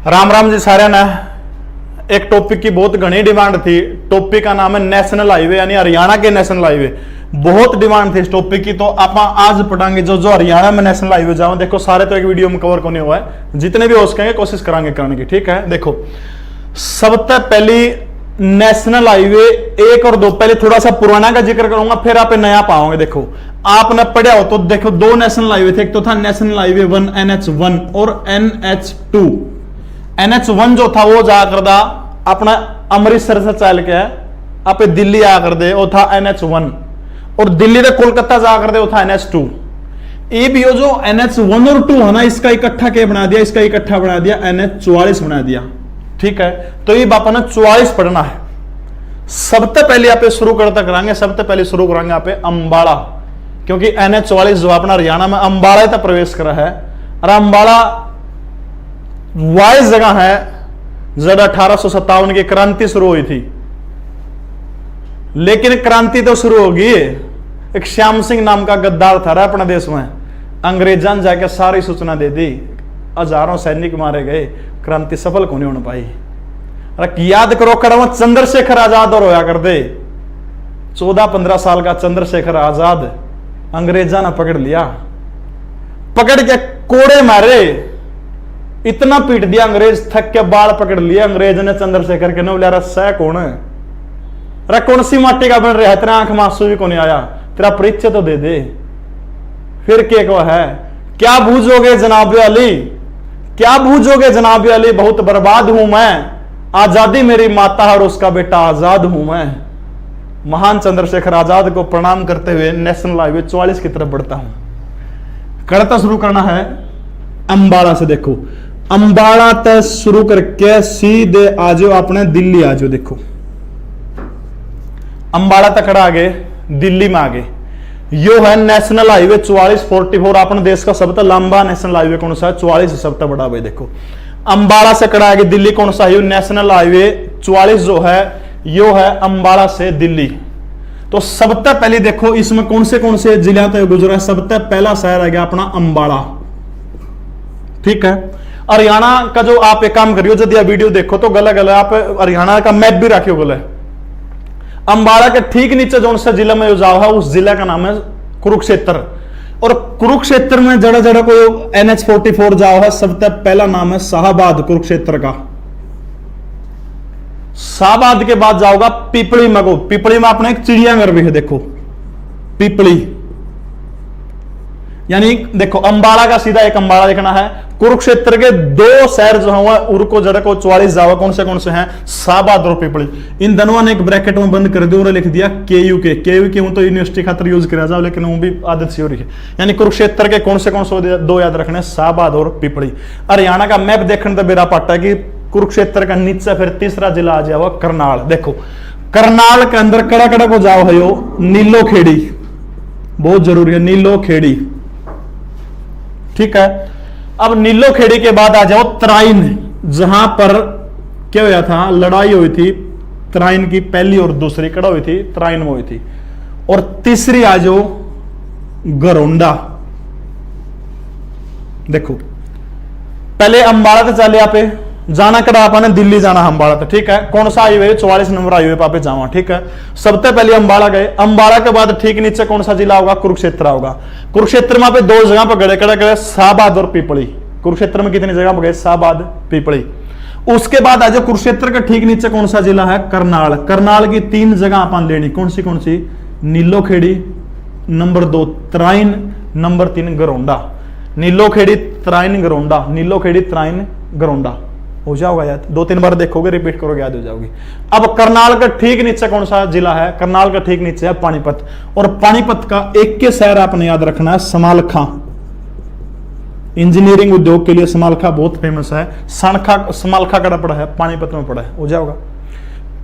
राम राम जी सारे ने। एक टॉपिक की बहुत घनी डिमांड थी। टॉपिक का नाम है नेशनल हाईवे यानी हरियाणा के नेशनल हाईवे। बहुत डिमांड थी इस टॉपिक की, तो आप आज पढ़ाएंगे जो जो हरियाणा में नेशनल हाईवे जाओ। देखो सारे तो एक वीडियो में कवर करने हुआ है, जितने भी हो सकेंगे कोशिश करांगे करने की, ठीक है। देखो सबसे पहली नेशनल हाईवे 1 और 2, पहले थोड़ा सा पुराना का जिक्र करूंगा, फिर आप नया पाओगे। देखो आपने पढ़ा हो तो देखो दो नेशनल हाईवे थे, एक तो था नेशनल हाईवे 1 NH1 और NH2। NH1 जो था वो जाकर था अपना अमृतसर से चल के आप दिल्ली आकर दे, वो था NH1, और दिल्ली से कोलकाता जाकर दे वो था NH2। ये भी जो NH1 और 2 है ना, इसका इकट्ठा क्या बना दिया, इसका इकट्ठा बना दिया NH44 बना दिया, ठीक है। तो ये बापा ने 44 पढ़ना है। सबसे पहले आप शुरू करता करांगे, सबसे पहले शुरू करांगे आप अंबाला, क्योंकि NH44 जो अपना हरियाणा में अंबाला तक प्रवेश करा है। और अंबाला वाइज जगह है जब 1857 की क्रांति शुरू हुई थी, लेकिन क्रांति तो शुरू होगी, एक श्याम सिंह नाम का गद्दार था अपने देश में, अंग्रेजां ने जाके सारी सूचना दे दी, हजारों सैनिक मारे गए, क्रांति सफल क्यों नहीं होने पाई। अरे याद करो कड़वा चंद्रशेखर आजाद और होया कर दे, 14-15 साल का चंद्रशेखर आजाद अंग्रेजा ने पकड़ लिया, पकड़ के कोड़े मारे, इतना पीट दिया अंग्रेज, थक के बाल पकड़ लिया अंग्रेज ने चंद्रशेखर के, ने बोला सह कौन है, अरे कौन सी माटी का बन रहा है, तेरा आंख में आंसू भी कौन आया, तेरा परिचय तो दे दे। फिर के को है, क्या बूझोगे जनाब अली, क्या बूझोगे जनाब अली, बहुत बर्बाद हूं मैं, आजादी मेरी माता और उसका बेटा आजाद हूं मैं। महान चंद्रशेखर आजाद को प्रणाम करते हुए नेशनल हाईवे 44 की तरफ बढ़ता हूं। करता शुरू करना है अंबाला से। देखो अंबाला तक शुरू करके सीधे आ जाओ अपने दिल्ली आ जाओ। देखो अंबाला तक खड़ा आगे, दिल्ली में आगे, यो है नेशनल हाईवे 4444। अपने देश का सबसे लंबा नेशनल हाईवे कौन सा है, 44 सबसे बड़ा भाई। देखो अंबाला से खड़ा आगे दिल्ली कौन सा है, नेशनल हाईवे 44 जो है यो है अंबाला से दिल्ली। तो सबसे पहले देखो इसमें कौन से जिला तक गुजरा है। सबसे पहला शहर आ गया अपना अंबाला, ठीक है। हरियाणा का जो आप एक काम करियो, यदि आप वीडियो देखो तो गला गला आप हरियाणा का मैप भी रखियो गला। अंबाला के ठीक नीचे जो सा जिला में जाओ है, उस जिला का नाम है कुरुक्षेत्र, और कुरुक्षेत्र में जड़ा जड़ा को NH44 जाओ है, सबसे पहला नाम है शाहबाद कुरुक्षेत्र का। शाहबाद के बाद जाओगा पिपली में, को पिपली में अपने एक चिड़ियाघर भी है, देखो पिपली, यानी देखो अंबाला का सीधा एक अंबाला देखना है। कुरुक्षेत्र के दो शहर जो है उनको जरा को 44 जावा, कौन से हैं, शाहबाद और पिपली। इन दोनों ने एक ब्रैकेट में बंद कर दिया और लिख दिया KU के तो यूनिवर्सिटी खातर यूज किया जाओ, लेकिन वो भी आदत सी हो रही है। यानी कुरुक्षेत्र के कौन से दो याद रखने, शाहबाद और पिपली। हरियाणा का मैप देखने तो मेरा पाटा कि कुरुक्षेत्र का नीचे फिर तीसरा जिला आ जाओ करनाल। देखो करनाल के अंदर कड़ा कड़ा को जाओ है यो नीलो खेड़ी, बहुत जरूरी है नीलो खेड़ी, ठीक है। अब नीलो खेड़ी के बाद आ जाओ तराइन, जहां पर क्या हुआ था, लड़ाई हुई थी तराइन की, पहली और दूसरी कड़ा हुई थी तराइन में हुई थी। और तीसरी आ जाओ गरोंडा। देखो पहले अंबाला से चले आप जाना कड़ा आपने दिल्ली जाना अंबाला तो, ठीक है। कौन सा हाईवे, 44 नंबर हाईवे पे जावा, ठीक है। सबसे पहले अंबाला गए, अंबाला के बाद ठीक नीचे कौन सा जिला होगा, कुरुक्षेत्र होगा। कुरुक्षेत्र में पे दो जगह पर गड़े कड़े गए, शाहबाद और पिपली। कुरुक्षेत्र में कितनी जगह पर गए, शाहबाद पिपली। उसके बाद आज कुरुक्षेत्र के ठीक नीचे कौन सा जिला है, करनाल। करनाल की 3 जगह अपन लेनी, कौन सी, नीलो खेड़ी, नंबर 2 तराइन, नंबर 3 गरोंडा। नीलो खेड़ी तराइन गरोंडा, नीलो खेड़ी तराइन गरोंडा हो जाओगा याद, 2-3 बार देखोगे रिपीट करोगे याद हो जाओगी। अब करनाल का ठीक नीचे कौन सा जिला है, करनाल का ठीक नीचे है पानीपत, और पानीपत का एक के शहर आपने याद रखना है समालखा। इंजीनियरिंग उद्योग के लिए समालखा बहुत फेमस है। समालखा कड़ा पड़ा है, पानीपत में पड़ा है, हो जाओगा।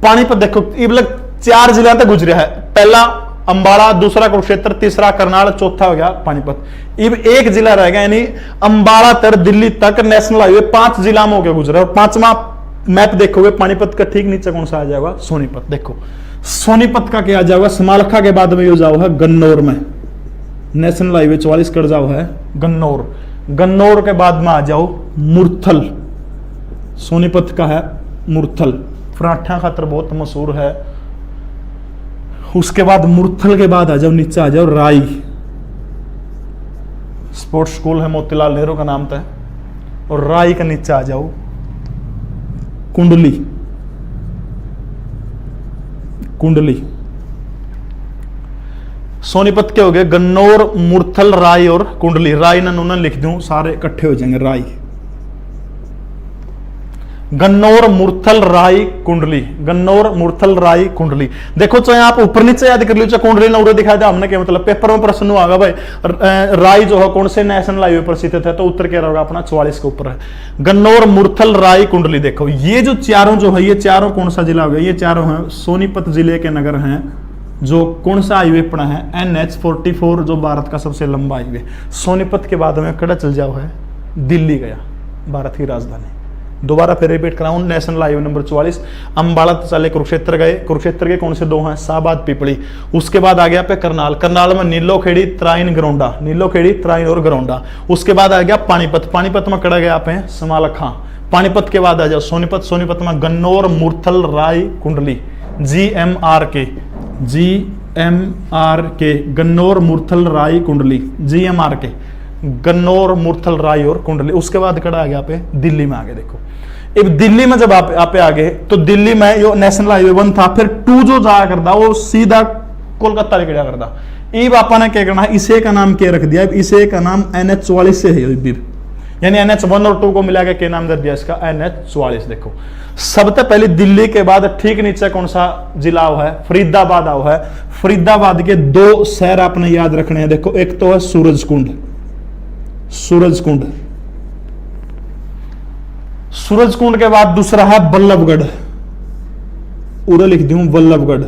पानीपत देखो ये 4 जिला तक गुजरा है, पहला अंबाला, दूसरा कुरुक्षेत्र, तीसरा करनाल, चौथा हो गया पानीपत। अब एक जिला रह गया, यानी अंबाला तर दिल्ली तक नेशनल हाईवे 5 जिला में होकर गुजरा। और 5वां मैप देखोगे पानीपत का ठीक नीचे कौन सा आ जाएगा, सोनीपत। देखो सोनीपत का क्या आ जाएगा, समालखा के बाद में यो जाओ है गन्नौर में, नेशनल हाईवे 44 कर जाओ है गन्नौर। गन्नौर के बाद में आ जाओ मुरथल, सोनीपत का है मुरथल, पराठा खातर बहुत मशहूर है। उसके बाद मुरथल के बाद आ जाओ, नीचे आ जाओ राई, स्पोर्ट्स स्कूल है मोतीलाल नेहरू का नाम था। और राई के नीचे आ जाओ कुंडली, कुंडली। सोनीपत के हो गए गन्नौर, मुरथल, राई और कुंडली। राई ना नून लिख दूं, सारे इकट्ठे हो जाएंगे। राई, गन्नौर, मुरथल, राई, कुंडली। गन्नौर, मुरथल, राई, कुंडली। देखो चाहे आप ऊपर नीचे याद कर लो, चाहे कुंडली नौरे दिखाया था हमने, क्या मतलब पेपर में प्रश्न आगा भाई राई जो है कौन से नेशनल हाईवे पर स्थित है, तो उत्तर क्या रहेगा अपना 44 के ऊपर है। गन्नौर, मुरथल, राई, कुंडली। देखो ये जो चारों जो है, ये चारों कौन सा जिला हो गया? ये चारों हैं सोनीपत जिले के नगर हैं, जो कौन सा हाईवे पड़ा है? NH44, जो भारत का सबसे लंबा हाईवे। सोनीपत के बाद में कड़ा चल जाओ है दिल्ली गया, भारत की राजधानी। दोबारा फिर रिपीट कराऊं, नेशनल हाईवे नंबर 44, अंबाला चले कुरुक्षेत्र गए। कुरुक्षेत्र के कौन से दो हैं? शाहबाद, पिपली। उसके बाद आ गया पे करनाल, करनाल में नीलोखेड़ी, त्राइन, गरौंडा। नीलोखेड़ी, त्राइन और गरौंडा। उसके बाद आ गया पानीपत, पानीपत में कड़ा गया पे समालखा। पानीपत के बाद आ जाओ सोनीपत, सोनीपत में गन्नौर, मुरथल, राई, कुंडली। GMRK, GMRK, गन्नौर, मुरथल, राई, कुंडली। GMRK, गन्नौर, मुरथल, राई और कुंडली। उसके बाद कड़ा आ गया पे दिल्ली में आ गए। देखो अब दिल्ली में जब आप आ गए, तो दिल्ली में यो नेशनल हाईवे 1 था, फिर 2 जो जाया करता वो सीधा कोलकाता लेके जाया करता। अब आपा ने क्या करना है, इसे का नाम क्या रख दिया? इसे का नाम NH44 से है, यानी NH1 और 2 को मिला के क्या नाम दे दिया इसका? NH44। देखो सबसे पहले दिल्ली के बाद ठीक नीचे कौन सा जिला हुआ है? फरीदाबाद हुआ है। फरीदाबाद के 2 शहर आपने याद रखने हैं। देखो एक तो है सूरजकुंड, सूरजकुंड। सूरजकुंड के बाद दूसरा है बल्लभगढ़, उधर लिख दूं बल्लभगढ़।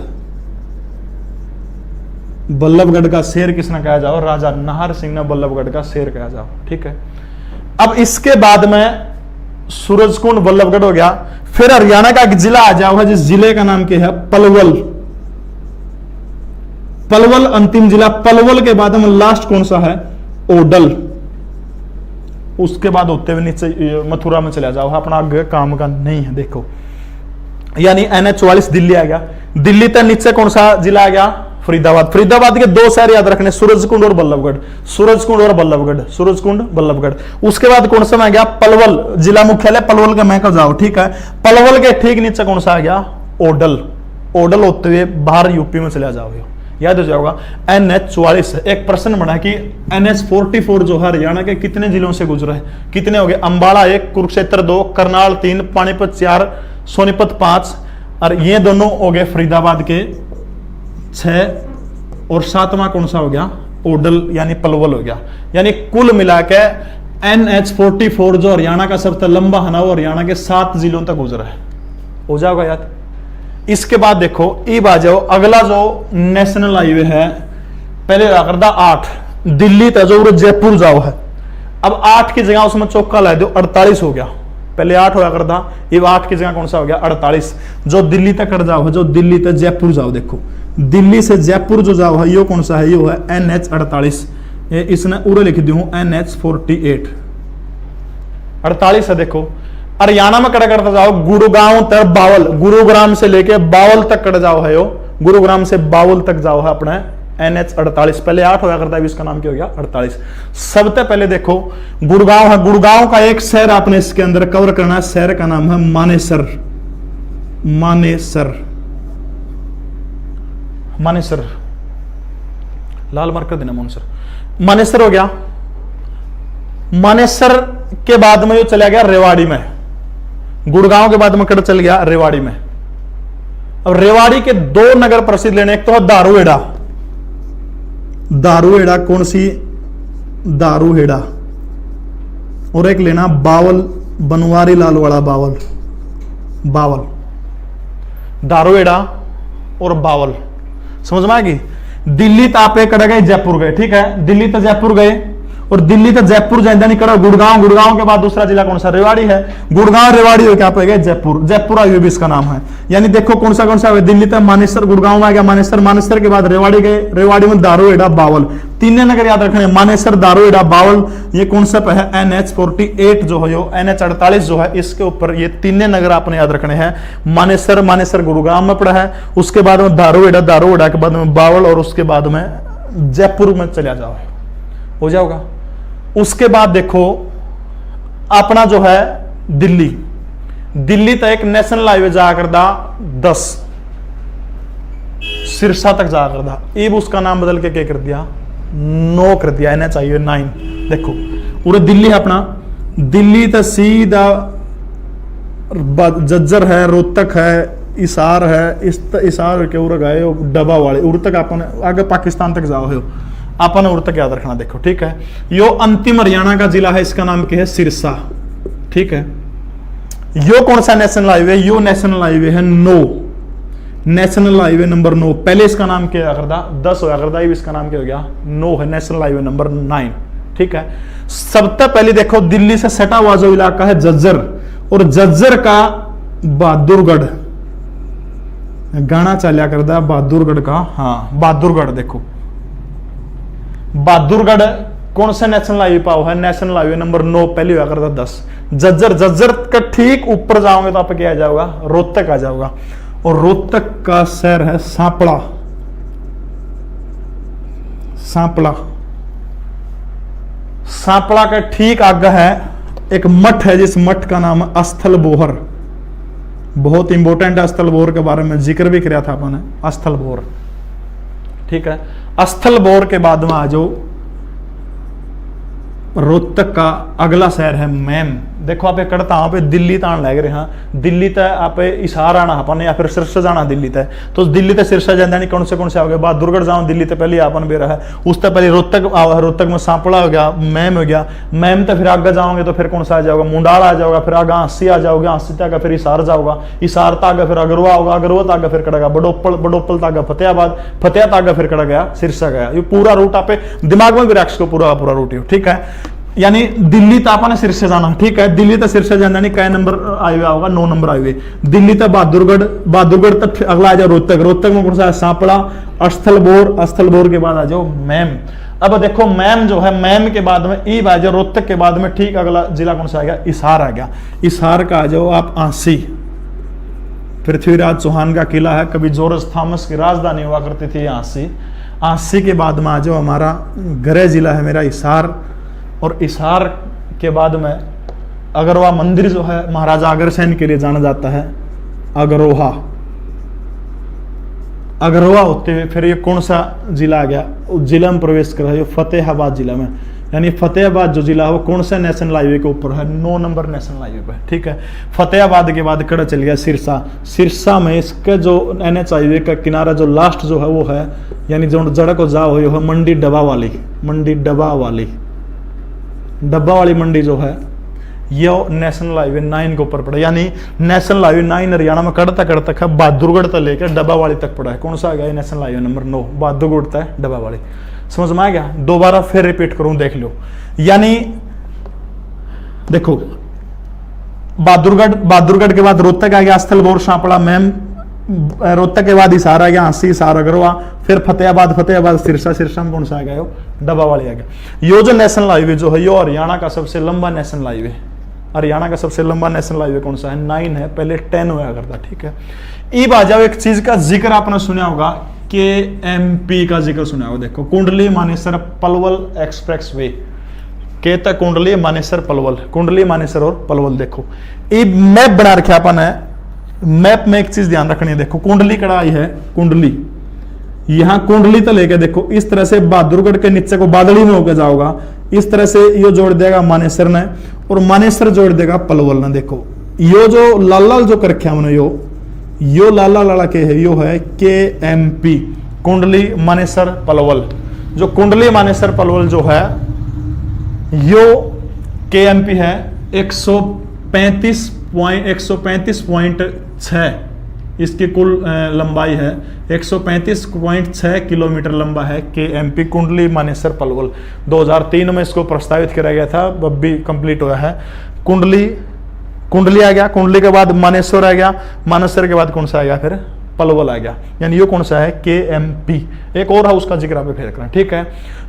बल्लभगढ़ का शेर किसने कहा जाओ? राजा नाहर सिंह ने बल्लभगढ़ का शेर कहा जाओ। ठीक है, अब इसके बाद में सूरजकुंड, बल्लभगढ़ हो गया। फिर हरियाणा का एक जिला आ जाओ है, जिस जिले का नाम क्या है? पलवल। पलवल अंतिम जिला। पलवल के बाद में लास्ट कौन सा है? ओडल। उसके बाद होते हुए नीचे मथुरा में चला जाओ, अपना आगे काम का नहीं है। देखो यानी NH44 दिल्ली आ गया। दिल्ली तक नीचे कौन सा जिला आ गया? फरीदाबाद। फरीदाबाद के 2 शहर याद रखने, सूरजकुंड और बल्लभगढ़। सूरजकुंड और बल्लभगढ़, सूरजकुंड, बल्लभगढ़। उसके बाद कौन सा आ गया? पलवल। जिला मुख्यालय पलवल का मैं कब जाओ। ठीक है, पलवल के ठीक नीचे कौन सा आ गया? ओडल। ओडल होते हुए बाहर यूपी में चला जाओगे, याद हो जाओगा। NH44। एक प्रश्न बना कि NH44 जो है हरियाणा के कितने जिलों से गुजरा है? कितने हो गए? अंबाला 1, कुरुक्षेत्र 2, करनाल 3, पानीपत 4, सोनीपत 5, और ये दोनों हो गए फरीदाबाद के 6, और 7वां कौन सा हो गया? ओडल यानी पलवल हो गया। यानी कुल मिला के NH44 जो हरियाणा का सबसे लंबा है ना, वो हरियाणा के 7 जिलों तक गुजरा है। हो जाएगा याद। इसके बाद देखो अब आ जाओ, अगला जो नेशनल हाईवे है, पहले करता 8 दिल्ली तक जो जयपुर जाओ है। अब 8 की जगह उसमें चौका ला दो, 48 हो गया। पहले 8 होया करता, अब 8 की जगह कौन सा हो गया? 48। जो दिल्ली तक कर जाओ है, जो दिल्ली तक जयपुर जाओ। देखो दिल्ली से जयपुर जो जाओ है, ये कौन सा है? ये है NH48। इसने उरे लिख दी हूं NH48, 48 है। देखो हरियाणा में कड़ा करता जाओ, गुरुगांव तक बावल, गुरुग्राम से लेके बावल तक कड़ जाओ है। यो गुरुग्राम से बावल तक जाओ है अपने NH48। पहले 8 होया करता है, इसका नाम क्या हो गया? 48। सबसे पहले देखो गुड़गांव है। गुड़गांव का एक शहर आपने इसके अंदर कवर करना है। शहर का नाम है मानेसर। मानेसर, मानेसर, लाल मार्कर देना मानेसर। मानेसर हो गया। मानेसर के बाद में जो चला गया रेवाड़ी में। गुड़गांव के बाद में कड़ चल गया रेवाड़ी में। अब रेवाड़ी के 2 नगर प्रसिद्ध लेने, एक तो है दारूहेड़ा। दारूहेड़ा कौन सी? दारूहेड़ा। और एक लेना बावल, बनवारी लाल वाला बावल। बावल, दारूहेड़ा और बावल, समझ में आएगी। दिल्ली तापे कड़ गए, जयपुर गए। ठीक है, दिल्ली तक जयपुर गए, और दिल्ली तक जयपुर जाए नहीं करो गुड़गांव। गुड़गांव के बाद दूसरा जिला कौन सा? रेवाड़ी है। गुड़गांव रेवाड़ी हो क्या पे गए? जयपुर। जयपुर हाईवे भी इसका नाम है। यानी देखो कौन सा है? दिल्ली तक मानेसर, गुड़गांव में आ गया मानेसर। मानेसर के बाद रेवाड़ी गए, रेवाड़ी में दारूहेड़ा, बावल। तीन नगर याद रखने, मानेसर, दारोईड़ा, बावल, ये कौन सा है NH48 जो है, NH48 जो है, इसके ऊपर ये तीन नगर आपने याद रखने हैं। मानेसर, मानेसर गुरुग्राम में पड़ा है, उसके बाद में दारोईड़ा, दारोईड़ा के बाद में बावल, और उसके बाद में जयपुर में चला जाओ, हो जाओगा। उसके बाद देखो अपना जो है दिल्ली, दिल्ली तक एक नेशनल हाईवे जाकर दा 10 सिरसा तक जाकर दा, अब उसका नाम बदल के क्या कर दिया 9 कर दिया, NH हाईवे 9। देखो पूरे दिल्ली है अपना, दिल्ली तक सीधा जज्जर है, रोहतक है, इसार है, इसार के उर गए डबा वाले उर तक अपन आगे पाकिस्तान तक जाओ हो, अपन उर तक याद रखना। देखो ठीक है, यो अंतिम हरियाणा का जिला है, इसका नाम क्या है सिरसा। ठीक है, यो कौन सा नेशनल हाईवे, यो नेशनल हाईवे है 9, नेशनल हाईवे नंबर 9। पहले इसका नाम क्या करता 10 होगा करता, इसका नाम क्या हो गया 9 है, नेशनल हाईवे नंबर 9। ठीक है, सबसे पहले देखो दिल्ली से सटा हुआ जो इलाका है जज्जर, और जज्जर का बहादुरगढ़ गाना चलिया करता है, बहादुरगढ़ का, हाँ बहादुरगढ़। देखो बहादुरगढ़ कौन सा नेशनल हाईवे पाओ है, नेशनल हाईवे नंबर 9, पहले हुआ करता 10। जज्जर, जज्जर का ठीक ऊपर जाओगे तो आप क्या आ जाओगा रोहतक आ जाओगा, और रोहतक का शहर है सांपला, सांपला। सांपला का ठीक आगे है एक मठ है, जिस मठ का नाम है अस्थल बोहर, बहुत इंपॉर्टेंट है। अस्थल बोहर के बारे में जिक्र भी किया था अपन ने, अस्थल बोहर। ठीक है, अस्थल बोहर के बाद में आ जाओ रोहतक का अगला शहर है मैम। देखो आप कड़ता पे दिल्ली तान लग रहे हैं, दिल्ली तय आप इसार आना अपन या फिर सिरसा जाना दिल्ली तय, तो दिल्ली तय सिरसा जाना नहीं, कौन से आओगे बहादुरगढ़ जाओ दिल्ली तय पहले अपन बेरा है, उस तक पहले रोहतक, रोहतक में सांपड़ा हो गया, मैम हो गया, मैम तो फिर आगे जाओगे तो फिर कौन सा आ जाओगा मुंडाल आ जाओगा, फिर आगे हांसी आ जाओगे, हांसी तक फिर इसार जाओगा, इसार तक फिर अगरवा होगा, अगरवा तक फिर कड़ेगा बडोपल, बडोपल तक फतेहाबाद, फतेहा तक फिर कड़ा गया सिरसा गया। ये पूरा रूट आप दिमाग में भी रख को, पूरा पूरा रूट। ठीक है, यानी दिल्ली तक आपने सिरसा जाना। ठीक है, दिल्ली तक सिरसा जाना नहीं, कै नंबर हाईवे होगा 9 नंबर हाईवे। दिल्ली तक बहादुरगढ़, बहादुरगढ़ तक अगला आ जाओ रोहतक, रोहतक में कौन सा है सांपड़ा, अस्थल बोर, अस्थल बोर के बाद आ जाओ मैम। अब देखो मैम जो है, मैम के बाद में ई आ जाओ, रोहतक के बाद में ठीक अगला जिला कौन सा आ गया इसार आ गया, इसार का आ जाओ आप आंसी। पृथ्वीराज चौहान का किला है, कभी जॉर्ज थॉमस की राजधानी हुआ करती थी आंसी। आंसी के बाद में आ जाओ हमारा गृह जिला है मेरा इसार, और इसार के बाद में अगरवा मंदिर जो है महाराजा अग्रसेन के लिए जाना जाता है, अगरोहा। अगरवा होते हुए फिर ये कौन सा जिला आ गया, जिला में प्रवेश कर रहा है फतेहाबाद जिला में, यानी फतेहाबाद जो जिला है वो कौन सा नेशनल हाईवे के ऊपर है 9 नंबर नेशनल हाईवे पे। ठीक है, फतेहाबाद के बाद कड़ा चल गया सिरसा, सिरसा में इसका जो NH हाईवे का किनारा जो लास्ट जो है वो है, यानी जो जड़ को जाओ है मंडी डब्बा वाली, मंडी डब्बा वाली, डब्बा वाली मंडी जो है ये नेशनल हाईवे 9 के ऊपर पड़ा, यानी नेशनल हाईवे 9 हरियाणा में कड़ता कड़ता है बहादुरगढ़ तक लेकर डब्बा वाली तक पड़ा है। कौन सा आ गया नेशनल हाईवे नंबर 9, बहादुरगढ़ तक डब्बा वाली। समझ में आ गया, दोबारा फिर रिपीट करूं देख लो, यानी देखो बहादुरगढ़, बहादुरगढ़ के बाद रोहतक आ गया, अस्थल बोर, सांपड़ा, मैम, रोहतक के बाद इसार आ गया, हांसी, इसार, अगरवा, फिर फतेहाबाद, फतेहाबाद सिरसा, सिरसा में कौन सा आ गया डब्बा वाली आ गया। यो जो नेशनल हाईवे जो है यो हरियाणा का सबसे लंबा नेशनल हाईवे, हरियाणा का सबसे लंबा नेशनल हाईवे कौन सा है 9 है, पहले 10 हुआ करता। ठीक है, अब आ जाओ एक चीज का जिक्र आपने सुना होगा, KMP का जिक्र सुना होगा। देखो कुंडली मानेसर पलवल एक्सप्रेस वे, कहता कुंडली मानेसर पलवल, कुंडली मानेसर और पलवल। देखो ये मैप बना रखा अपन है, मैप में एक चीज ध्यान रखनी है, देखो कुंडली कड़ाई है, कुंडली यहां कुंडली तो लेके देखो इस तरह से बहादुरगढ़ के नीचे को बादली में होकर जाओगा, इस तरह से यो जोड़ देगा मानेसर ने, और मानेसर जोड़ देगा पलवल ने। देखो यो जो लाल लाल जो कर रखा हमने यो लाल लाल के है, यो है KMP, कुंडली मानेसर पलवल। जो कुंडली मानेसर पलवल जो है यो KMP है 135.6 इसकी कुल लंबाई है, 135.6 किलोमीटर लंबा है KMP, कुंडली मानेसर पलवल। 2003 में इसको प्रस्तावित किया गया था, अब भी कंप्लीट हुआ है। कुंडली, कुंडली आ गया, कुंडली के बाद मानेसर आ गया, मानेसर के बाद कौन सा आ गया फिर पलवल आ गया, यानी ये कौन सा है, KMP। एक और हाउस का जिक्र आप फिर करें, ठीक है।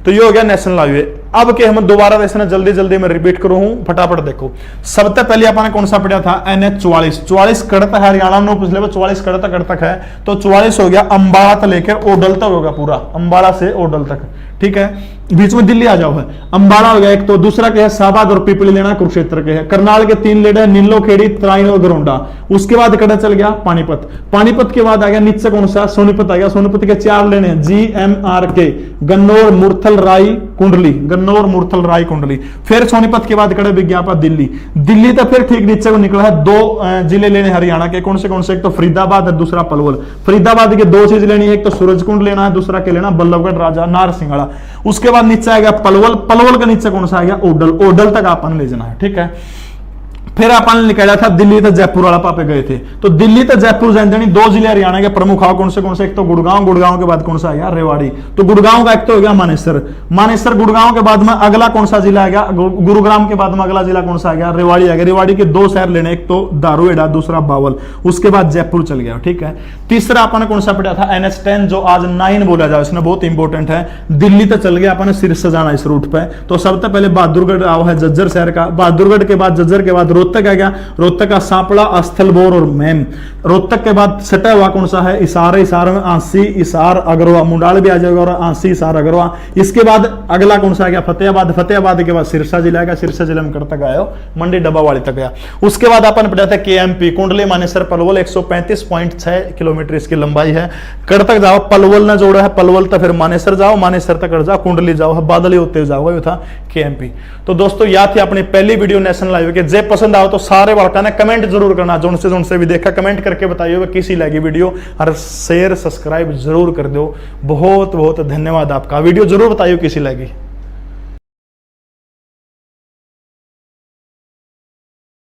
तो ये हो गया नेशनल हाईवे। अब के हम दोबारा देखना, जल्दी जल्दी मैं रिपीट करूं हूं, फटाफट देखो। सबसे पहले अपने कौन सा पढ़ा था, NH 44 कड़त है हरियाणा में, पिछले 44 कड़तक है, तो 44 हो गया अंबाला से लेकर ओडल तक होगा, पूरा अंबाला से ओडल तक, ठीक है। बीच में दिल्ली आ जाओ है, अंबाला हो गया एक, तो दूसरा क्या है शाहबाद और पिपली लेना कुरुक्षेत्र के है। करनाल के 3 लेड है, नीलो खेड़ी, तराइन और गरोंडा। उसके बाद कड़ा चल गया पानीपत, पानीपत के बाद आ गया नीचे कौन सा, सोनीपत आ गया। सोनीपत के 4 लेने हैं, GMRK, गन्नौर, मुरथल, राय, कुंडली, गन्नौर, मुरथल, राय, कुंडली। फिर सोनीपत के बाद कड़ा विज्ञापन दिल्ली, दिल्ली तो फिर ठीक नीचे को निकला है। 2 जिले लेने हरियाणा के, कौन से एक तो फरीदाबाद है, दूसरा पलवल। फरीदाबाद के 2 चीज लेनी है, एक तो सूरजकुंड लेना है, दूसरा क्या लेना, बल्लभगढ़ राजा, नारसिंगड़ा। उसके बाद नीचे आ गया पलवल, पलवल के नीचे कौन सा आ गया, ओडल, ओडल तक आपने ले जाना है, ठीक है। फिर अपन निकला था दिल्ली तो जयपुर वाला पापे गए थे, तो दिल्ली तो जयपुर जानी 2 जिले हरियाणा के प्रमुख आओ, कौन से एक तो गुड़गांव, गुड़गांव के बाद कौन सा आ गया, रेवाड़ी। तो गुड़गांव का एक तो हो गया मानेसर, मानेसर गुड़गांव के बाद में अगला कौन सा जिला आ गया, गुरुग्राम के बाद में अगला जिला कौन सा आ गया, रेवाड़ी आ गया। रेवाड़ी के 2 शहर लेने, एक तो दारूहेड़ा, दूसरा बावल। उसके बाद जयपुर चल गया, ठीक है। तीसरा अपन कौन सा पढ़ा था, NH 10 जो आज 9 बोला जाए, इसमें बहुत इंपॉर्टेंट है। दिल्ली तो चल गया अपन, सिरसा जाना इस रूट पे, तो सबसे पहले बहादुरगढ़ आओ है, जज्जर शहर का। बहादुरगढ़ के बाद जज्जर के बाद रोहतक आ गया, रोहतक का सांपड़ा, स्थलबोर और मैम। रोहतक के बाद सटा हुआ कौन सा है, इसार, इसार में आंसी, इसार, अगरवा, मुंडाल भी आ जाएगा, और आंसी, इसार, अगरवा। इसके बाद अगला कौन सा आ गया, फतेहाबाद, फतेहाबाद के बाद सिरसा जिला का, सिरसा जिला में तक आया, मंडी डब्बावाड़ी तक गया। उसके बाद अपन पढ़ा था KMP, कुंडली, मानेसर, पलवल, 135.6 किलोमीटर इसकी लंबाई है। कड़ तक जाओ, पलवल ना जोड़ा है, पलवल तक, फिर मानेसर जाओ, मानेसर तक जाओ, कुंडली जाओ, बादली होते जाओ, ये था KMP। तो दोस्तों याद थी अपनी पहली वीडियो नेशनल हाईवे के। जे पसंद आओ तो सारे ने कमेंट जरूर करना, जो से भी देखा कमेंट करके बताइए कैसी लगी वीडियो, और शेयर सब्सक्राइब जरूर कर दो। बहुत बहुत धन्यवाद आपका, वीडियो जरूर बताइए कैसी लगी।